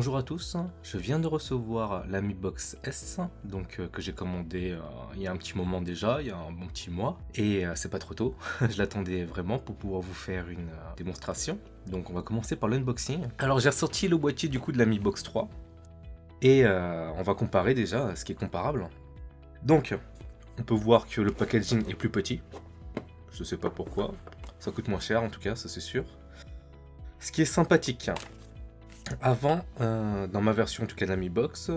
Bonjour à tous, je viens de recevoir la Mi Box S, donc que j'ai commandé il y a un petit moment déjà, il y a un bon petit mois, et c'est pas trop tôt, je l'attendais vraiment pour pouvoir vous faire une démonstration. Donc on va commencer par l'unboxing. Alors j'ai ressorti le boîtier du coup de la Mi Box 3, et on va comparer déjà ce qui est comparable. Donc on peut voir que le packaging est plus petit, je sais pas pourquoi, ça coûte moins cher en tout cas, ça c'est sûr. Ce qui est sympathique, avant, dans ma version en tout cas de la Mi Box,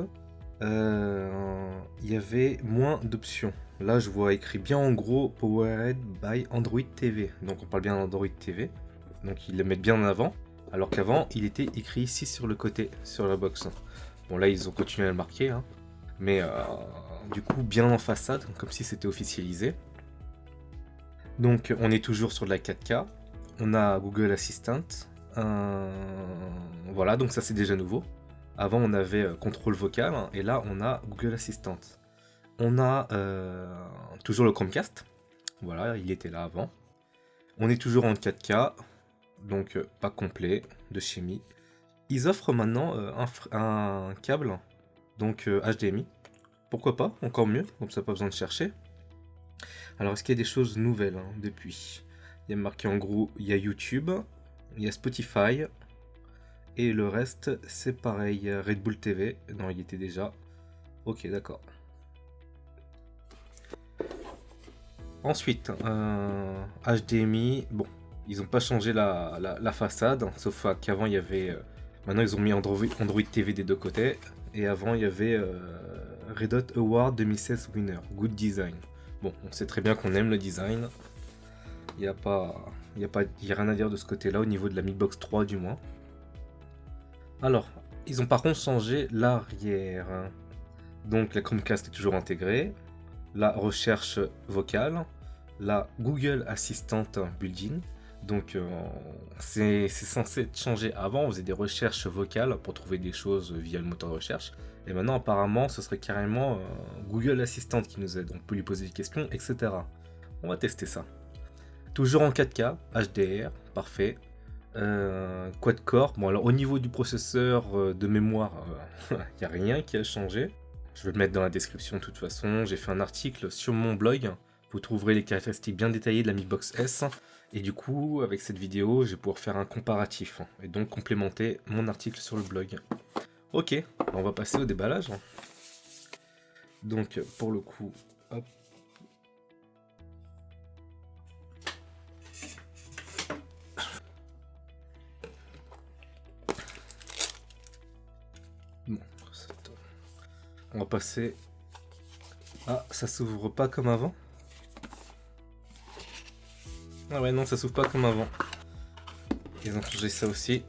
il y avait moins d'options. Là, je vois écrit bien en gros Powered by Android TV. Donc, on parle bien d'Android TV. Donc, ils le mettent bien en avant. Alors qu'avant, il était écrit ici sur le côté, sur la box. Bon, là, ils ont continué à le marquer. Hein. Mais du coup, bien en façade, comme si c'était officialisé. Donc, on est toujours sur de la 4K. On a Google Assistant. Voilà, donc ça c'est déjà nouveau. Avant on avait contrôle vocal et là on a Google Assistant. On a toujours le Chromecast. Voilà, il était là avant. On est toujours en 4K, donc pas complet de chez Mi. Ils offrent maintenant un câble, donc HDMI. Pourquoi pas, encore mieux, comme ça pas besoin de chercher. Alors est-ce qu'il y a des choses nouvelles depuis? Il y a marqué en gros, il y a YouTube. Il y a Spotify et le reste c'est pareil. Red Bull TV, non il y était déjà. Ok, d'accord. Ensuite, HDMI, bon, ils n'ont pas changé la façade, sauf qu'avant il y avait. Maintenant ils ont mis Android TV des deux côtés, et avant il y avait Red Dot Award 2016 winner, Good Design. Bon, on sait très bien qu'on aime le design. Il n'y a rien à dire de ce côté-là au niveau de la Mi Box 3 du moins. Alors, ils ont par contre changé l'arrière. Donc la Chromecast est toujours intégrée. La recherche vocale. La Google Assistant built-in. Donc c'est censé être changé. Avant, on faisait des recherches vocales pour trouver des choses via le moteur de recherche. Et maintenant, apparemment, ce serait carrément Google Assistant qui nous aide. On peut lui poser des questions, etc. On va tester ça. Toujours en 4K, HDR, parfait. Quad-core, bon alors au niveau du processeur de mémoire, il n'y a rien qui a changé. Je vais le mettre dans la description de toute façon. J'ai fait un article sur mon blog. Vous trouverez les caractéristiques bien détaillées de la Mi Box S. Et du coup, avec cette vidéo, je vais pouvoir faire un comparatif. Et donc complémenter mon article sur le blog. Ok, on va passer au déballage. Donc pour le coup, hop. Bon, on va passer. Ah, ça s'ouvre pas comme avant. Ah ouais, non, ça s'ouvre pas comme avant. Ils ont changé ça aussi.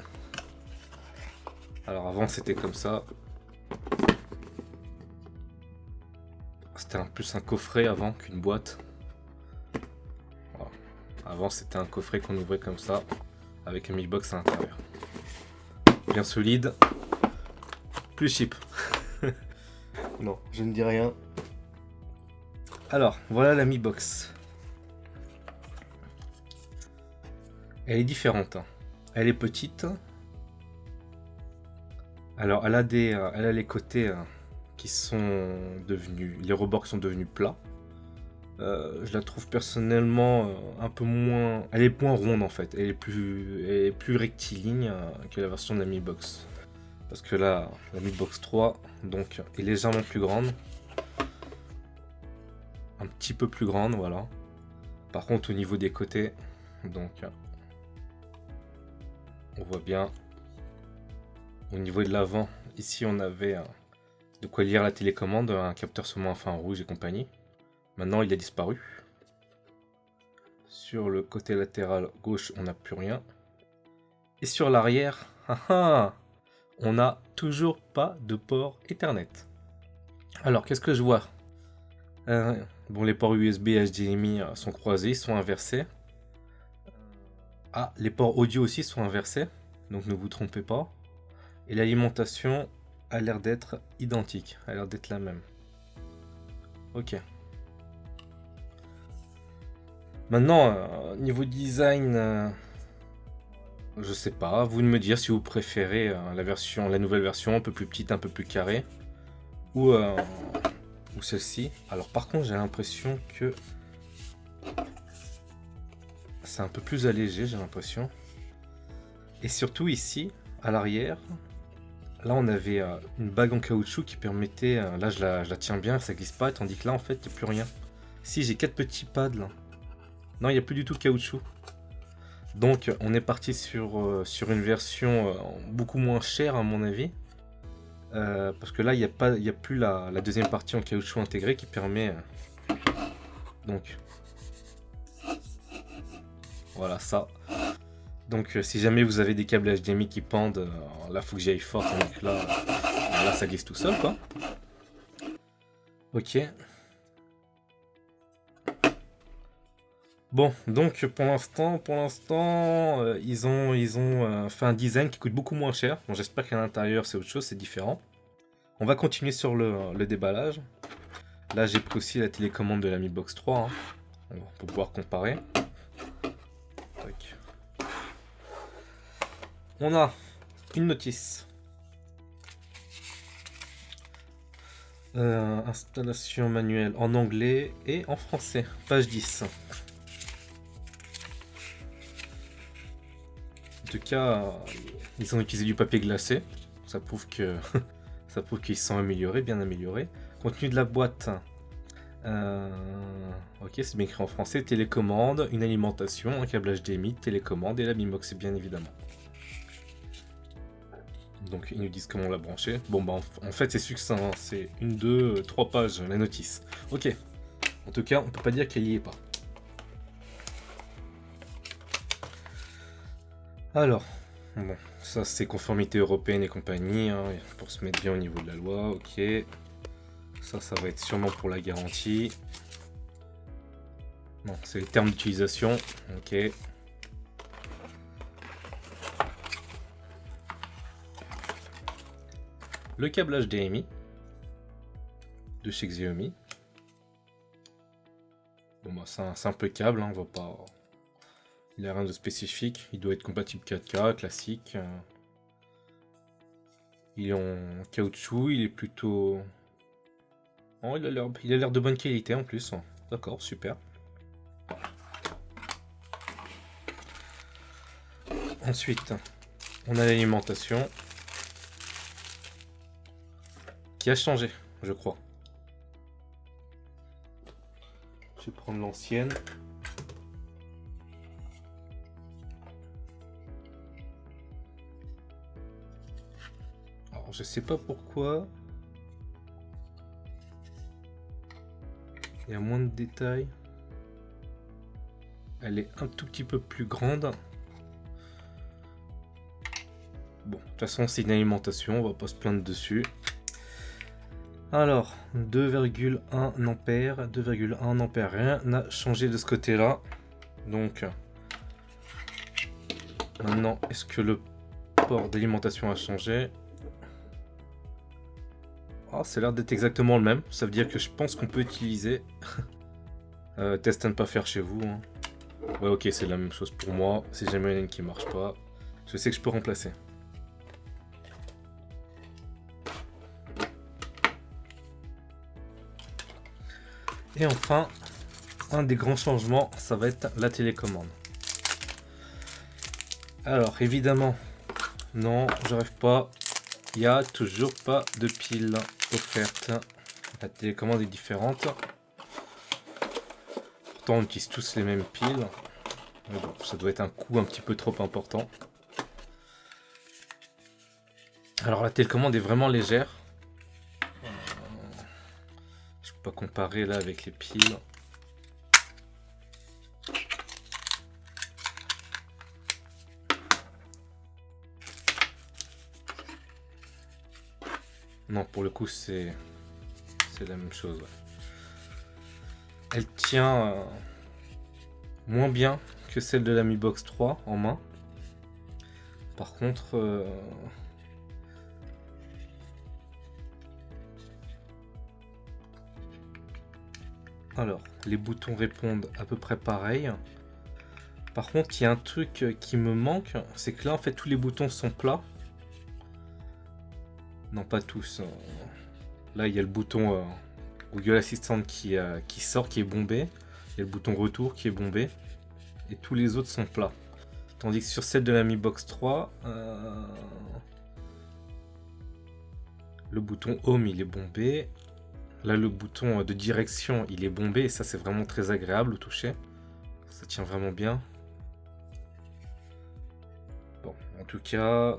Alors avant, c'était comme ça. C'était plus un coffret avant qu'une boîte. Voilà. Avant, c'était un coffret qu'on ouvrait comme ça, avec un Mi Box à l'intérieur. Bien solide. Plus cheap. Non, je ne dis rien. Alors, voilà la Mi Box. Elle est différente. Elle est petite. Alors, elle a les côtés qui sont devenus... Les rebords qui sont devenus plats. Je la trouve personnellement un peu moins... Elle est moins ronde en fait. Elle est plus rectiligne que la version de la Mi Box. Parce que là, la Mi Box 3 donc, est légèrement plus grande. Un petit peu plus grande, voilà. Par contre, au niveau des côtés, donc, on voit bien. Au niveau de l'avant, ici, on avait de quoi lire la télécommande, un capteur seulement infrarouge et compagnie. Maintenant, il a disparu. Sur le côté latéral gauche, on n'a plus rien. Et sur l'arrière, on n'a toujours pas de port Ethernet. Alors, qu'est-ce que je vois? Bon, les ports USB et HDMI sont croisés, ils sont inversés. Ah, les ports audio aussi sont inversés, donc ne vous trompez pas. Et l'alimentation a l'air d'être identique, a l'air d'être la même. Ok. Maintenant, niveau design, Je sais pas, vous de me dire si vous préférez la nouvelle version un peu plus petite, un peu plus carrée, ou, ou celle-ci. Alors par contre, j'ai l'impression que c'est un peu plus allégé, j'ai l'impression. Et surtout ici, à l'arrière, là on avait une bague en caoutchouc qui permettait, là je la tiens bien, ça glisse pas, tandis que là en fait il n'y a plus rien. Si, j'ai 4 petits pads là. Non, il n'y a plus du tout de caoutchouc. Donc on est parti sur une version beaucoup moins chère à mon avis. Parce que là il n'y a plus la deuxième partie en caoutchouc intégré qui permet... donc voilà ça. Donc si jamais vous avez des câbles HDMI qui pendent, là faut que j'y aille fort, donc là ça glisse tout seul quoi. Ok. Bon, donc pour l'instant, ils ont fait un design qui coûte beaucoup moins cher. Bon, j'espère qu'à l'intérieur c'est autre chose, c'est différent. On va continuer sur le déballage. Là, j'ai pris aussi la télécommande de la Mi Box 3 hein, pour pouvoir comparer. Tac. On a une notice. Installation manuelle en anglais et en français. Page 10. En tout cas, ils ont utilisé du papier glacé. Ça prouve que ça prouve qu'ils se sont améliorés, bien améliorés. Contenu de la boîte. Ok, c'est bien écrit en français. Télécommande, une alimentation, un câble HDMI, télécommande et la Mimox, bien évidemment. Donc ils nous disent comment la brancher. Bon bah en fait c'est succinct, hein. C'est 1, 2, 3 pages la notice. Ok. En tout cas, on peut pas dire qu'elle y est pas. Alors, bon, ça c'est conformité européenne et compagnie, hein, pour se mettre bien au niveau de la loi, ok. Ça va être sûrement pour la garantie. Non, c'est les termes d'utilisation, ok. Le câble HDMI de chez Xiaomi. Bon bah c'est un simple câble, hein, on va pas... Il a rien de spécifique, il doit être compatible 4K, classique. Il est en caoutchouc, il est plutôt... Oh, il a l'air de bonne qualité en plus. D'accord, super. Ensuite, on a l'alimentation qui a changé, je crois. Je vais prendre l'ancienne. Alors, je sais pas pourquoi. Il y a moins de détails. Elle est un tout petit peu plus grande. Bon, de toute façon, c'est une alimentation, on va pas se plaindre dessus. Alors, 2,1 ampères, 2,1 ampères, rien n'a changé de ce côté-là. Donc, maintenant, est-ce que le port d'alimentation a changé? Ah, ça a l'air d'être exactement le même. Ça veut dire que je pense qu'on peut utiliser. Test à ne pas faire chez vous. Hein. Ouais, ok, c'est la même chose pour moi. Si jamais il y en a une qui marche pas, je sais que je peux remplacer. Et enfin, un des grands changements, ça va être la télécommande. Alors, évidemment, non, j'arrive pas. Il n'y a toujours pas de pile offerte. La télécommande est différente. Pourtant, on utilise tous les mêmes piles. Mais bon, ça doit être un coût un petit peu trop important. Alors, la télécommande est vraiment légère. Je peux pas comparer là avec les piles. Non, pour le coup, c'est la même chose. Ouais. Elle tient moins bien que celle de la Mi Box 3 en main. Par contre, alors, les boutons répondent à peu près pareil. Par contre, il y a un truc qui me manque, c'est que là, en fait, tous les boutons sont plats. Non, pas tous. Là, il y a le bouton Google Assistant qui sort, qui est bombé. Il y a le bouton retour qui est bombé. Et tous les autres sont plats. Tandis que sur celle de la Mi Box 3, le bouton Home, il est bombé. Là, le bouton de direction, il est bombé. Et ça, c'est vraiment très agréable au toucher. Ça tient vraiment bien. Bon, en tout cas...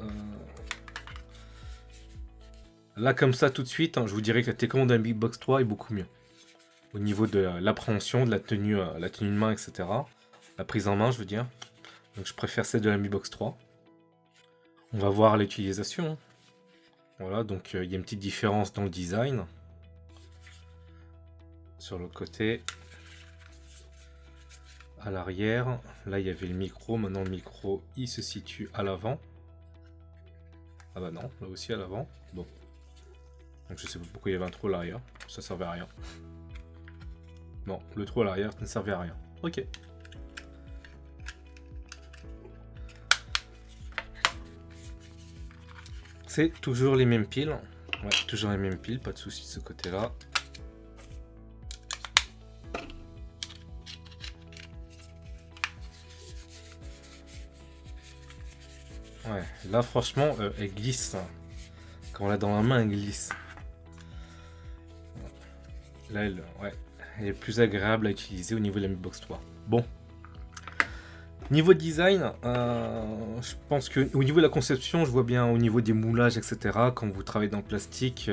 là, comme ça, tout de suite, hein, je vous dirais que la télécommande de la Mi Box 3 est beaucoup mieux. Au niveau de l'appréhension, de la tenue de main, etc. La prise en main, je veux dire. Donc je préfère celle de la Mi Box 3. On va voir l'utilisation. Voilà, donc il y a une petite différence dans le design. Sur le côté. À l'arrière. Là, il y avait le micro. Maintenant, le micro, il se situe à l'avant. Ah bah non, là aussi à l'avant. Bon. Donc je sais pas pourquoi il y avait un trou à l'arrière. Ça servait à rien. Non, le trou à l'arrière ne servait à rien. Ok. C'est toujours les mêmes piles. Ouais, toujours les mêmes piles, pas de souci de ce côté-là. Ouais, là franchement, elle glisse. Quand on l'a dans la main, elle glisse. Là, elle est plus agréable à utiliser au niveau de la Mi Box 3. Bon. Niveau design, je pense que au niveau de la conception, je vois bien au niveau des moulages, etc. Quand vous travaillez dans le plastique,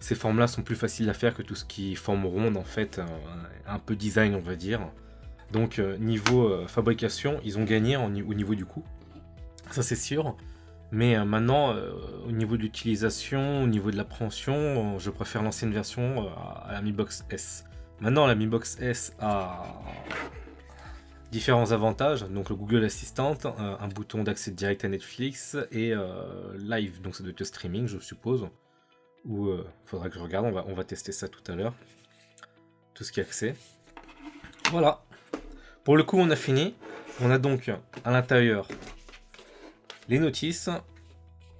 ces formes-là sont plus faciles à faire que tout ce qui est forme ronde, en fait, un peu design, on va dire. Donc niveau fabrication, ils ont gagné au niveau du coût, ça c'est sûr. Mais maintenant, au niveau de l'utilisation, au niveau de l'appréhension, je préfère l'ancienne version à la Mi Box S. Maintenant, la Mi Box S a différents avantages, donc le Google Assistant, un bouton d'accès direct à Netflix et live, donc ça doit être le streaming je suppose, ou faudra que je regarde, on va tester ça tout à l'heure, tout ce qui est accès. Voilà, pour le coup on a fini, on a donc à l'intérieur les notices,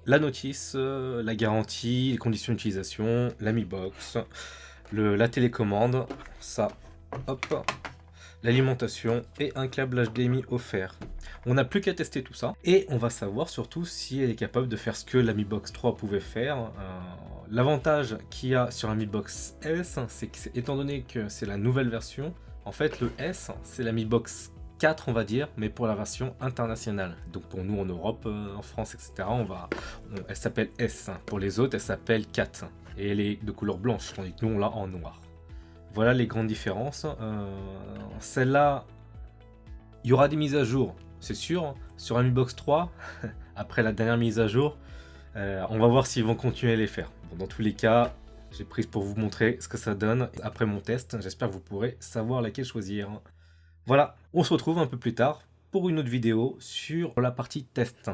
la notice, la garantie, les conditions d'utilisation, la Mi Box, la télécommande, ça, hop, l'alimentation et un câble HDMI offert. On n'a plus qu'à tester tout ça et on va savoir surtout si elle est capable de faire ce que la Mi Box 3 pouvait faire. L'avantage qu'il y a sur la Mi Box S, c'est que étant donné que c'est la nouvelle version, en fait le S c'est la Mi Box 4 on va dire, mais pour la version internationale. Donc pour nous en Europe, en France, etc. Elle s'appelle S. Pour les autres, elle s'appelle 4 et elle est de couleur blanche, tandis que nous on l'a en noir. Voilà les grandes différences. Celle-là, il y aura des mises à jour, c'est sûr. Sur la Mi Box 3, après la dernière mise à jour, on va voir s'ils vont continuer à les faire. Bon, dans tous les cas, j'ai pris pour vous montrer ce que ça donne après mon test. J'espère que vous pourrez savoir laquelle choisir. Voilà, on se retrouve un peu plus tard pour une autre vidéo sur la partie test.